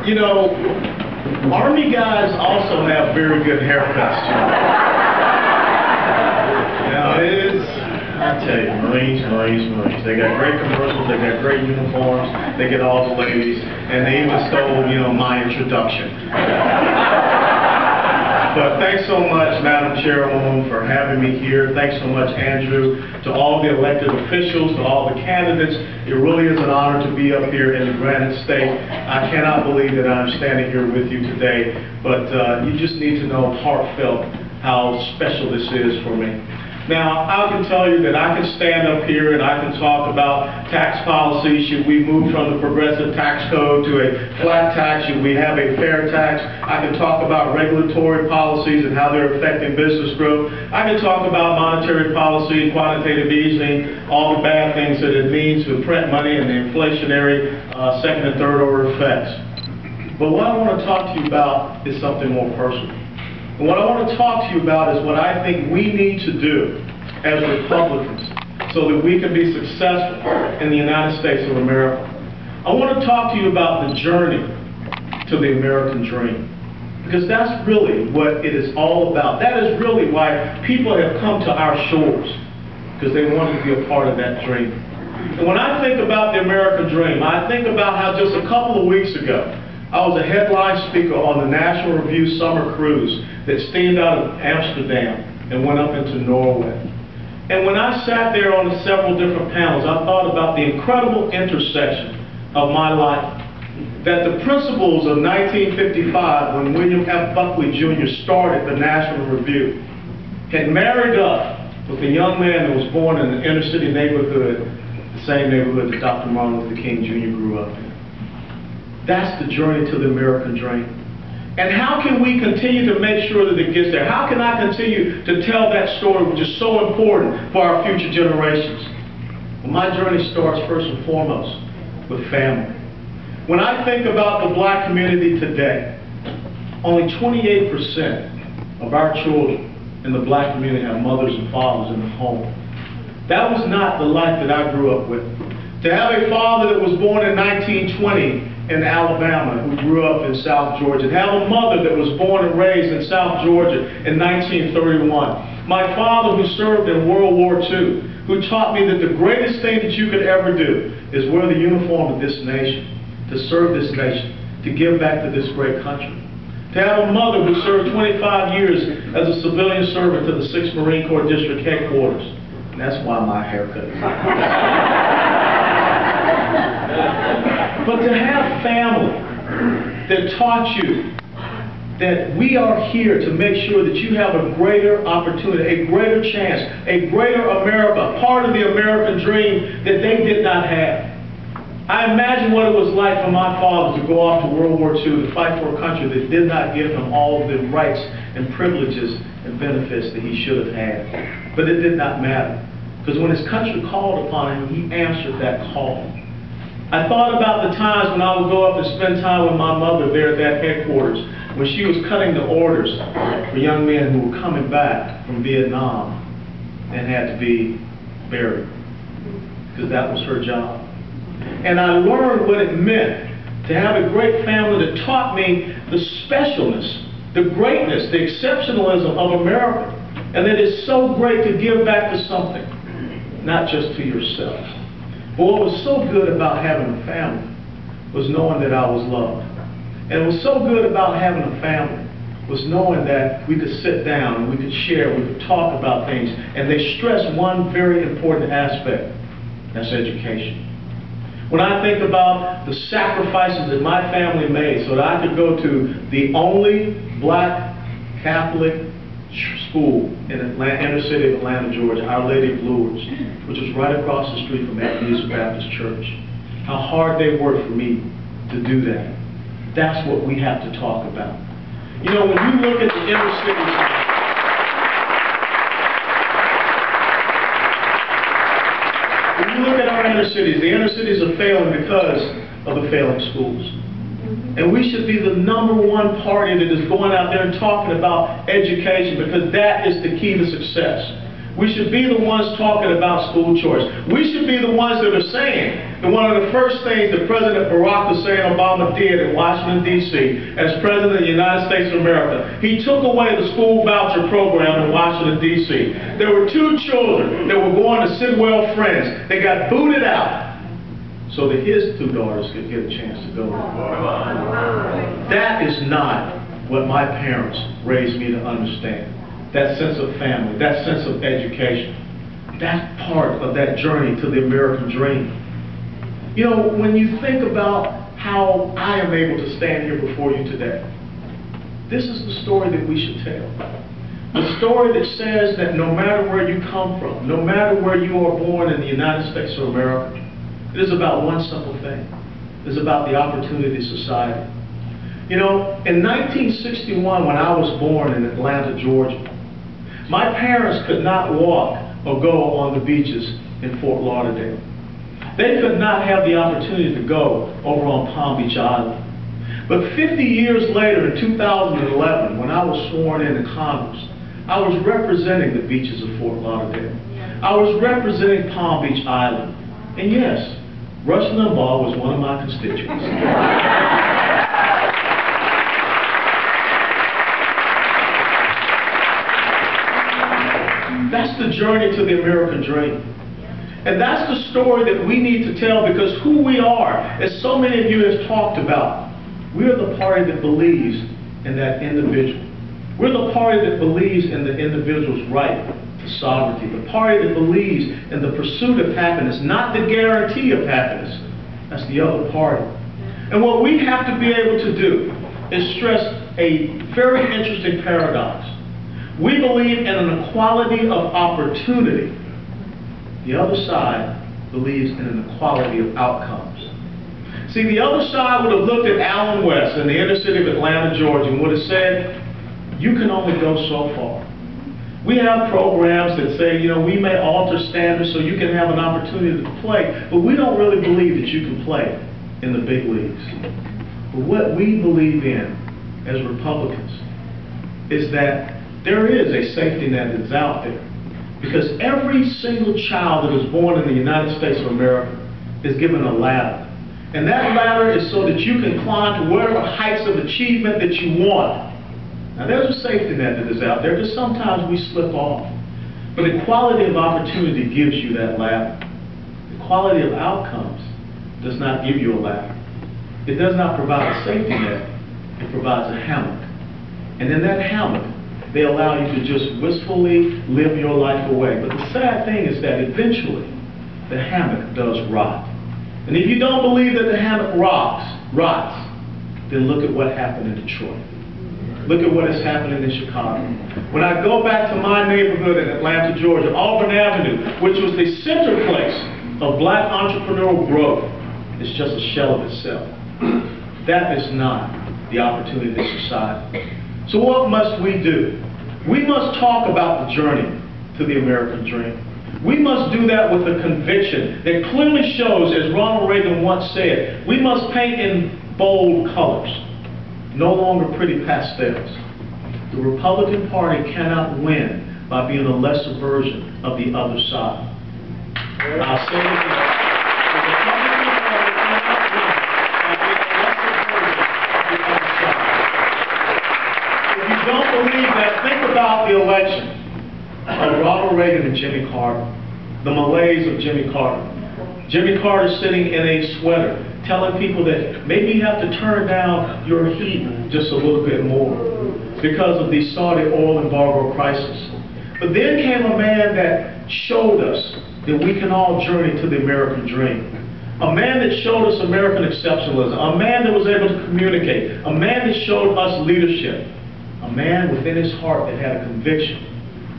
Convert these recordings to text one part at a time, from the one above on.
You know, Army guys also have very good haircuts, too. Now, it is, I tell you, Marines. They got great commercials, they got great uniforms, they get all the ladies, and they even stole, you know, my introduction. But thanks so much, Madam Chairwoman, for having me here. Thanks so much, Andrew, to all the elected officials, to all the candidates. It really is an honor to be up here in the Granite State. I cannot believe that I'm standing here with you today, but you just need to know heartfelt how special this is for me. Now, I can tell you that I can stand up here and I can talk about tax policy. Should we move from the progressive tax code to a flat tax? Should we have a fair tax? I can talk about regulatory policies and how they're affecting business growth. I can talk about monetary policy and quantitative easing, all the bad things that it means to print money and the inflationary second and third order effects. But what I want to talk to you about is something more personal. And what I want to talk to you about is what I think we need to do as Republicans so that we can be successful in the United States of America. I want to talk to you about the journey to the American dream, because that's really what it is all about. That is really why people have come to our shores, because they want to be a part of that dream. And when I think about the American dream, I think about how just a couple of weeks ago, I was a headline speaker on the National Review Summer Cruise that steamed out of Amsterdam and went up into Norway. And when I sat there on several different panels, I thought about the incredible intersection of my life. That the principles of 1955, when William F. Buckley Jr. started the National Review, had married up with a young man that was born in an inner city neighborhood, the same neighborhood that Dr. Martin Luther King Jr. grew up in. That's the journey to the American dream. And how can we continue to make sure that it gets there? How can I continue to tell that story, which is so important for our future generations? Well, my journey starts first and foremost with family. When I think about the black community today, only 28% of our children in the black community have mothers and fathers in the home. That was not the life that I grew up with. To have a father that was born in 1920 in Alabama, who grew up in South Georgia, to have a mother that was born and raised in South Georgia in 1931. My father, who served in World War II, who taught me that the greatest thing that you could ever do is wear the uniform of this nation, to serve this nation, to give back to this great country. To have a mother who served 25 years as a civilian servant to the 6th Marine Corps District Headquarters. And that's why my haircut is But to have family that taught you that we are here to make sure that you have a greater opportunity, a greater chance, a greater America, part of the American dream that they did not have. I imagine what it was like for my father to go off to World War II to fight for a country that did not give him all of the rights and privileges and benefits that he should have had. But it did not matter, because when his country called upon him, he answered that call. I thought about the times when I would go up and spend time with my mother there at that headquarters, when she was cutting the orders for young men who were coming back from Vietnam and had to be buried, because that was her job. And I learned what it meant to have a great family that taught me the specialness, the greatness, the exceptionalism of America, and that it's so great to give back to something, not just to yourself. But what was so good about having a family was knowing that I was loved. And what was so good about having a family was knowing that we could sit down and we could share, we could talk about things. And they stress one very important aspect, that's education. When I think about the sacrifices that my family made so that I could go to the only black Catholic school in the inner city of Atlanta, Georgia, Our Lady of Lourdes, which was right across the street from Ebenezer Baptist Church. How hard they worked for me to do that. That's what we have to talk about. You know, when you look at the inner cities, when you look at our inner cities, the inner cities are failing because of the failing schools. And we should be the #1 party that is going out there and talking about education, because that is the key to success. We should be the ones talking about school choice. We should be the ones that are saying that one of the first things that President Barack Hussein Obama did in Washington, D.C. as President of the United States of America, he took away the school voucher program in Washington, D.C. There were 2 children that were going to Sidwell Friends. They got booted out so that his 2 daughters could get a chance to go. That is not what my parents raised me to understand. That sense of family, that sense of education. That's part of that journey to the American dream. You know, when you think about how I am able to stand here before you today, this is the story that we should tell. The story that says that no matter where you come from, no matter where you are born in the United States of America, it is about one simple thing. It is about the opportunity society. You know, in 1961, when I was born in Atlanta, Georgia, my parents could not walk or go on the beaches in Fort Lauderdale. They could not have the opportunity to go over on Palm Beach Island. But 50 years later, in 2011, when I was sworn into Congress, I was representing the beaches of Fort Lauderdale. I was representing Palm Beach Island. And yes, Rush Limbaugh was one of my constituents. That's the journey to the American dream. And that's the story that we need to tell, because who we are, as so many of you have talked about, we're the party that believes in that individual. We're the party that believes in the individual's right to sovereignty. The party that believes in the pursuit of happiness, not the guarantee of happiness. That's the other party. And what we have to be able to do is stress a very interesting paradox. We believe in an equality of opportunity. The other side believes in an equality of outcomes. See, the other side would have looked at Allen West in the inner city of Atlanta, Georgia, and would have said, you can only go so far. We have programs that say, you know, we may alter standards so you can have an opportunity to play, but we don't really believe that you can play in the big leagues. But what we believe in as Republicans is that there is a safety net that's out there, because every single child that is born in the United States of America is given a ladder. And that ladder is so that you can climb to whatever heights of achievement that you want. Now there's a safety net that is out there, because sometimes we slip off. But equality of opportunity gives you that ladder. Equality of outcomes does not give you a ladder. It does not provide a safety net, it provides a hammock. And in that hammock, they allow you to just wistfully live your life away. But the sad thing is that eventually, the hammock does rot. And if you don't believe that the hammock rots, then look at what happened in Detroit. Look at what is happening in Chicago. When I go back to my neighborhood in Atlanta, Georgia, Auburn Avenue, which was the center place of black entrepreneurial growth, is just a shell of itself. That is not the opportunity of society. So what must we do? We must talk about the journey to the American dream. We must do that with a conviction that clearly shows, as Ronald Reagan once said, we must paint in bold colors, no longer pretty pastels. The Republican Party cannot win by being a lesser version of the other side. I'll say it again. The Republican Party cannot win by being a lesser version of the other side. If you don't believe that, think about the election of Ronald Reagan and Jimmy Carter, the malaise of Jimmy Carter. Jimmy Carter sitting in a sweater, telling people that maybe you have to turn down your heat just a little bit more because of the Saudi oil embargo crisis. But then came a man that showed us that we can all journey to the American dream. A man that showed us American exceptionalism, a man that was able to communicate, a man that showed us leadership, a man within his heart that had a conviction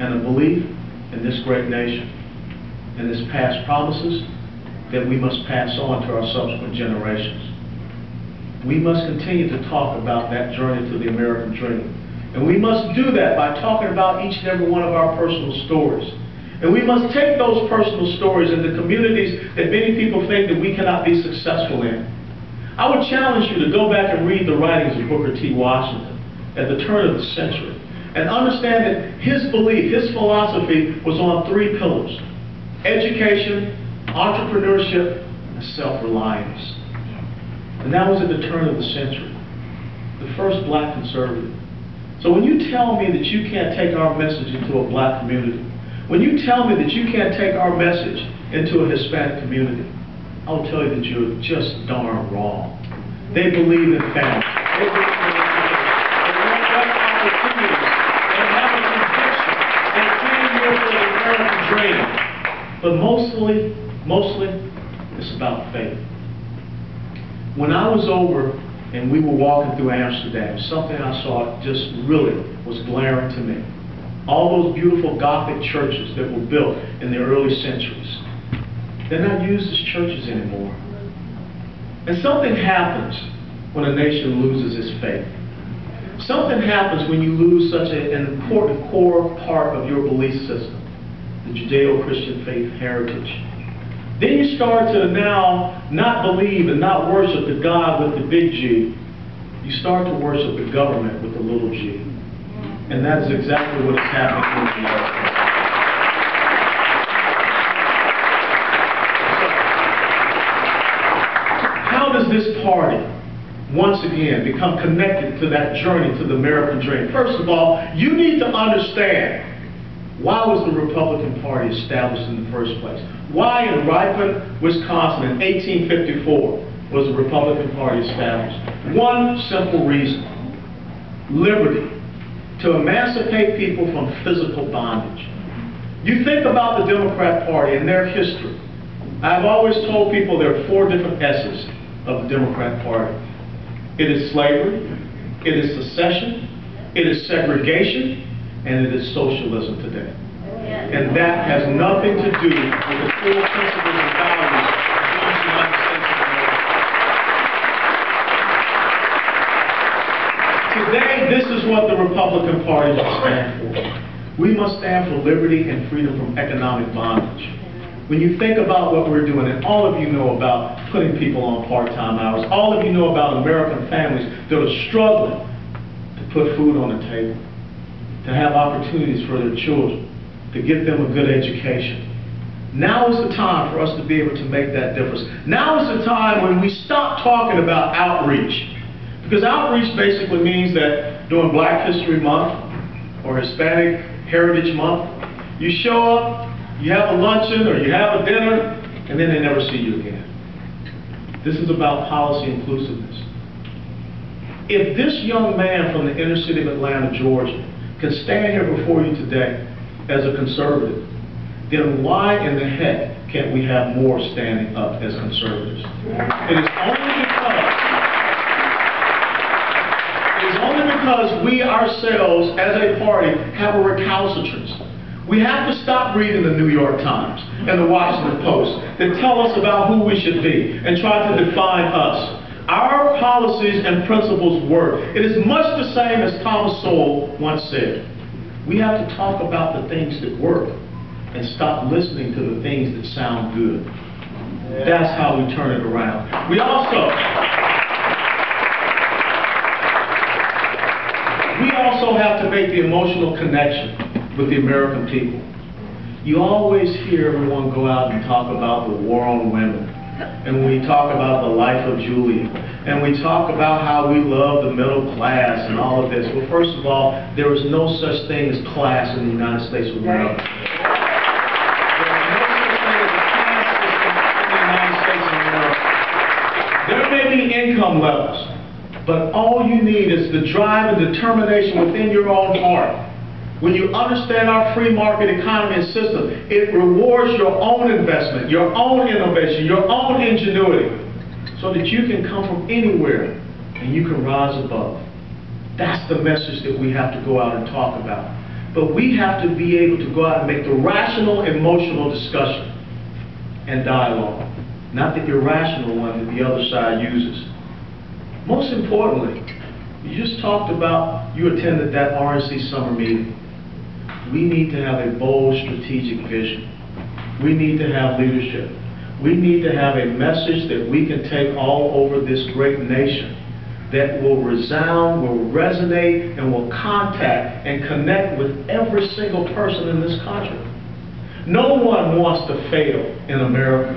and a belief in this great nation and his past promises that we must pass on to our subsequent generations. We must continue to talk about that journey to the American dream. And we must do that by talking about each and every one of our personal stories. And we must take those personal stories into communities that many people think that we cannot be successful in. I would challenge you to go back and read the writings of Booker T. Washington at the turn of the century And understand that his belief, his philosophy was on three pillars: education, entrepreneurship, and self-reliance. And that was at the turn of the century, the first black conservative. So when you tell me that you can't take our message into a black community, when you tell me that you can't take our message into a Hispanic community, I'll tell you that you're just darn wrong. They believe in family. They believe in education. They want better opportunities. They have a conviction. They came here for the American dream. But mostly, it's about faith. When I was over and we were walking through Amsterdam, something I saw just really was glaring to me. All those beautiful Gothic churches that were built in the early centuries, they're not used as churches anymore. And something happens when a nation loses its faith. Something happens when you lose such an important core part of your belief system, the Judeo-Christian faith heritage. Then you start to now not believe and not worship the God with the big G. You start to worship the government with the little g. And that is exactly what is happening in America. How does this party, once again, become connected to that journey to the American dream? First of all, you need to understand, why was the Republican Party established in the first place? Why in Ripon, Wisconsin in 1854 was the Republican Party established? One simple reason: liberty, to emancipate people from physical bondage. You think about the Democrat Party and their history. I've always told people there are four different S's of the Democrat Party. It is slavery, it is secession, it is segregation, and it is socialism today. And that has nothing to do with the core principles and values of the United States of America. Today, this is what the Republican Party must stand for. We must stand for liberty and freedom from economic bondage. When you think about what we're doing, and all of you know about putting people on part-time hours, all of you know about American families that are struggling to put food on the table, to have opportunities for their children, to give them a good education. Now is the time for us to be able to make that difference. Now is the time when we stop talking about outreach. Because outreach basically means that during Black History Month or Hispanic Heritage Month, you show up, you have a luncheon or you have a dinner, and then they never see you again. This is about policy inclusiveness. If this young man from the inner city of Atlanta, Georgia, can stand here before you today as a conservative, then why in the heck can't we have more standing up as conservatives? It is only because we ourselves as a party have a recalcitrance. We have to stop reading the New York Times and the Washington Post that tell us about who we should be and try to define us. Our policies and principles work. It is much the same as Thomas Sowell once said. We have to talk about the things that work and stop listening to the things that sound good. That's how we turn it around. We also have to make the emotional connection with the American people. You always hear everyone go out and talk about the war on women. And we talk about the life of Julia. And we talk about how we love the middle class and all of this. Well, first of all, there is no such thing as class in the United States of America. There is no such thing as a class system in the United States of America. There may be income levels, but all you need is the drive and determination within your own heart. When you understand our free market economy and system, it rewards your own investment, your own innovation, your own ingenuity, so that you can come from anywhere and you can rise above. That's the message that we have to go out and talk about. But we have to be able to go out and make the rational, emotional discussion and dialogue, not the irrational one that the other side uses. Most importantly, you just talked about, you attended that RNC summer meeting. We need to have a bold strategic vision. We need to have leadership. We need to have a message that we can take all over this great nation that will resound, will resonate, and will contact and connect with every single person in this country. No one wants to fail in America.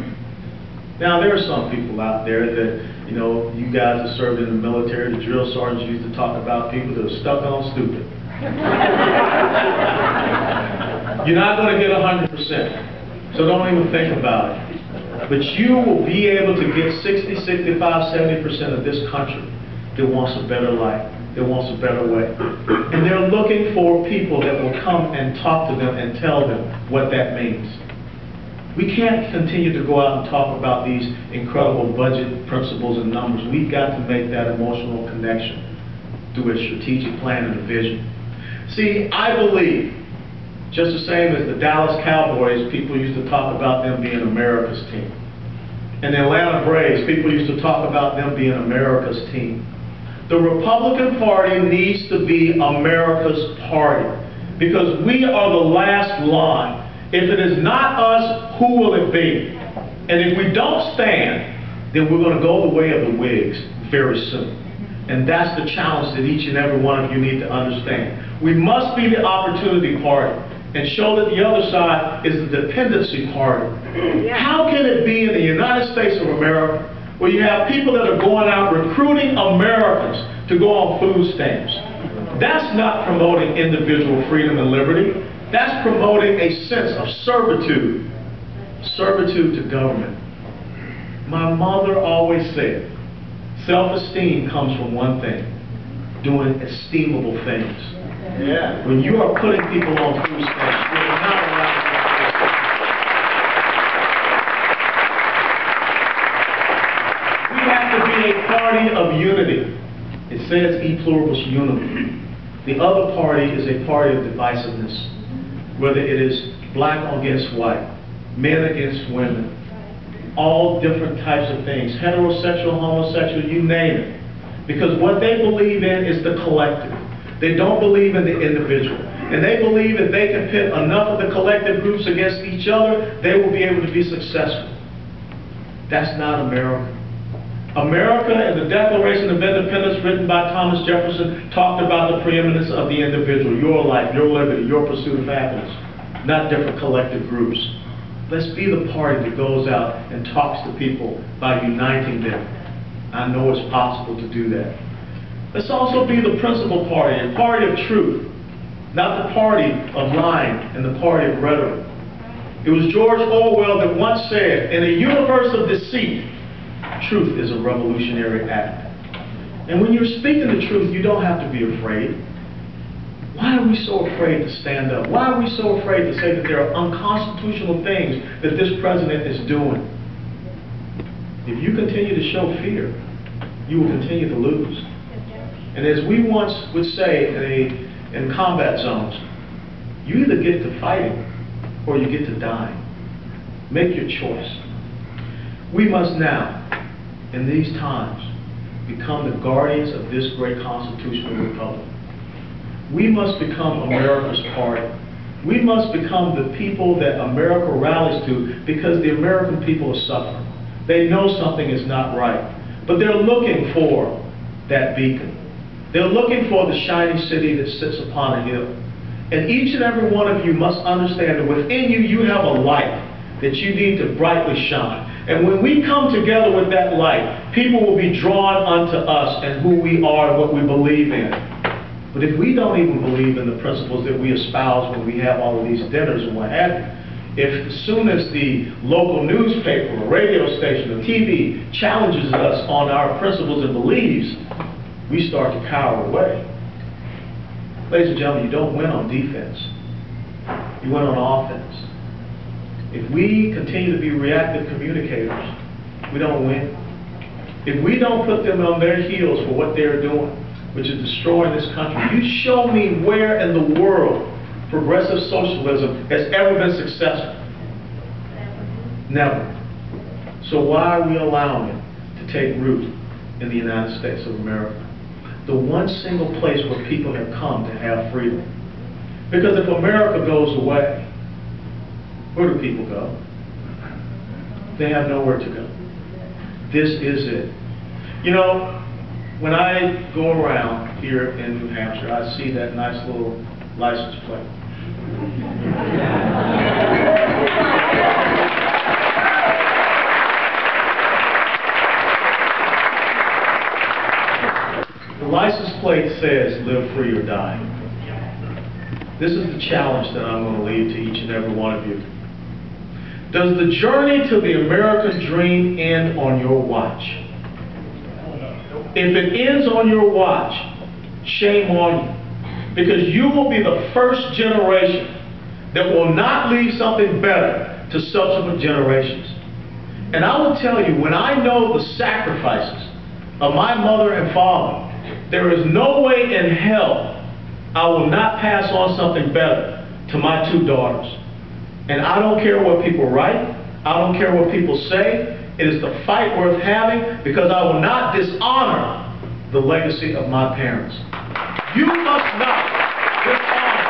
Now, there are some people out there that, you know, you guys that served in the military, the drill sergeants used to talk about people that are stuck on stupid. You're not going to get 100%, so don't even think about it. But you will be able to get 60, 65, 70% of this country that wants a better life, that wants a better way. And they're looking for people that will come and talk to them and tell them what that means. We can't continue to go out and talk about these incredible budget principles and numbers. We've got to make that emotional connection through a strategic plan and a vision. See, I believe, just the same as the Dallas Cowboys, people used to talk about them being America's team. And the Atlanta Braves, people used to talk about them being America's team. The Republican Party needs to be America's party, because we are the last line. If it is not us, who will it be? And if we don't stand, then we're going to go the way of the Whigs very soon. And that's the challenge that each and every one of you need to understand. We must be the opportunity party and show that the other side is the dependency party. How can it be in the United States of America where you have people that are going out recruiting Americans to go on food stamps? That's not promoting individual freedom and liberty. That's promoting a sense of servitude. Servitude to government. My mother always said, self-esteem comes from one thing: doing esteemable things. Yeah. When you are putting people on food stamps, you're not allowed to do this. We have to be a party of unity. It says e pluribus unum. The other party is a party of divisiveness, whether it is black against white, men against women, all different types of things, heterosexual, homosexual, you name it. Because what they believe in is the collective. They don't believe in the individual. And they believe if they can pit enough of the collective groups against each other, they will be able to be successful. That's not America. America, in the Declaration of Independence written by Thomas Jefferson, talked about the preeminence of the individual, your life, your liberty, your pursuit of happiness, not different collective groups. Let's be the party that goes out and talks to people by uniting them. I know it's possible to do that. Let's also be the principal party, a party of truth, not the party of lying and the party of rhetoric. It was George Orwell that once said, in a universe of deceit, truth is a revolutionary act. And when you're speaking the truth, you don't have to be afraid. Why are we so afraid to stand up? Why are we so afraid to say that there are unconstitutional things that this president is doing? If you continue to show fear, you will continue to lose. And as we once would say in combat zones, you either get to fighting or you get to dying. Make your choice. We must now, in these times, become the guardians of this great constitutional republic. We must become America's party. We must become the people that America rallies to, because the American people are suffering. They know something is not right, but they're looking for that beacon. They're looking for the shining city that sits upon a hill. And each and every one of you must understand that within you, you have a light that you need to brightly shine. And when we come together with that light, people will be drawn unto us and who we are and what we believe in. But if we don't even believe in the principles that we espouse when we have all of these dinners and what have you, if as soon as the local newspaper or radio station or TV challenges us on our principles and beliefs, we start to cower away. Ladies and gentlemen, you don't win on defense. You win on offense. If we continue to be reactive communicators, we don't win. If we don't put them on their heels for what they're doing, which is destroying this country, you show me where in the world progressive socialism has ever been successful. Never. So why are we allowing it to take root in the United States of America? The one single place where people have come to have freedom. Because if America goes away, where do people go? They have nowhere to go. This is it. You know, when I go around here in New Hampshire, I see that nice little license plate. The license plate says, live free or die. This is the challenge that I'm going to leave to each and every one of you. Does the journey to the American dream end on your watch? If it ends on your watch, shame on you. Because you will be the first generation that will not leave something better to subsequent generations. And I will tell you, when I know the sacrifices of my mother and father, there is no way in hell I will not pass on something better to my 2 daughters. And I don't care what people write. I don't care what people say. It is the fight worth having, because I will not dishonor the legacy of my parents. You must not dishonor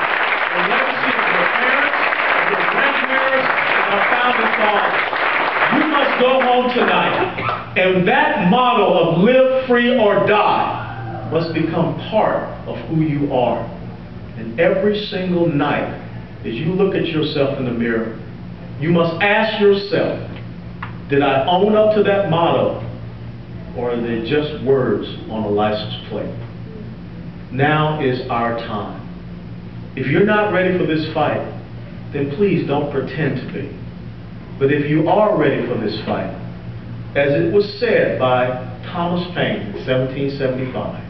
the legacy of your parents, of your grandparents, and our founding fathers. You must go home tonight, and that motto of live free or die must become part of who you are. And every single night, as you look at yourself in the mirror, you must ask yourself, did I own up to that motto, or are they just words on a license plate? Now is our time. If you're not ready for this fight, then please don't pretend to be. But if you are ready for this fight, as it was said by Thomas Paine in 1775,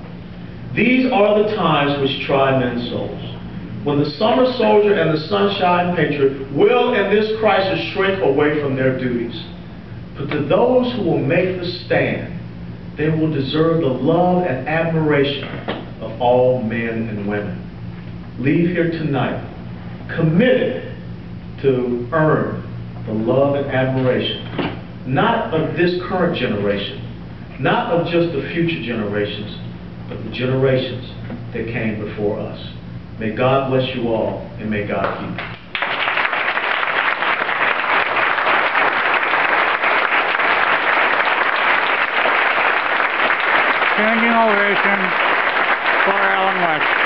these are the times which try men's souls, when the summer soldier and the sunshine patriot will in this crisis shrink away from their duties. But to those who will make the stand, they will deserve the love and admiration of all men and women. Leave here tonight committed to earn the love and admiration, not of this current generation, not of just the future generations, but the generations that came before us. May God bless you all, and may God keep you. Standing ovation for Alan West.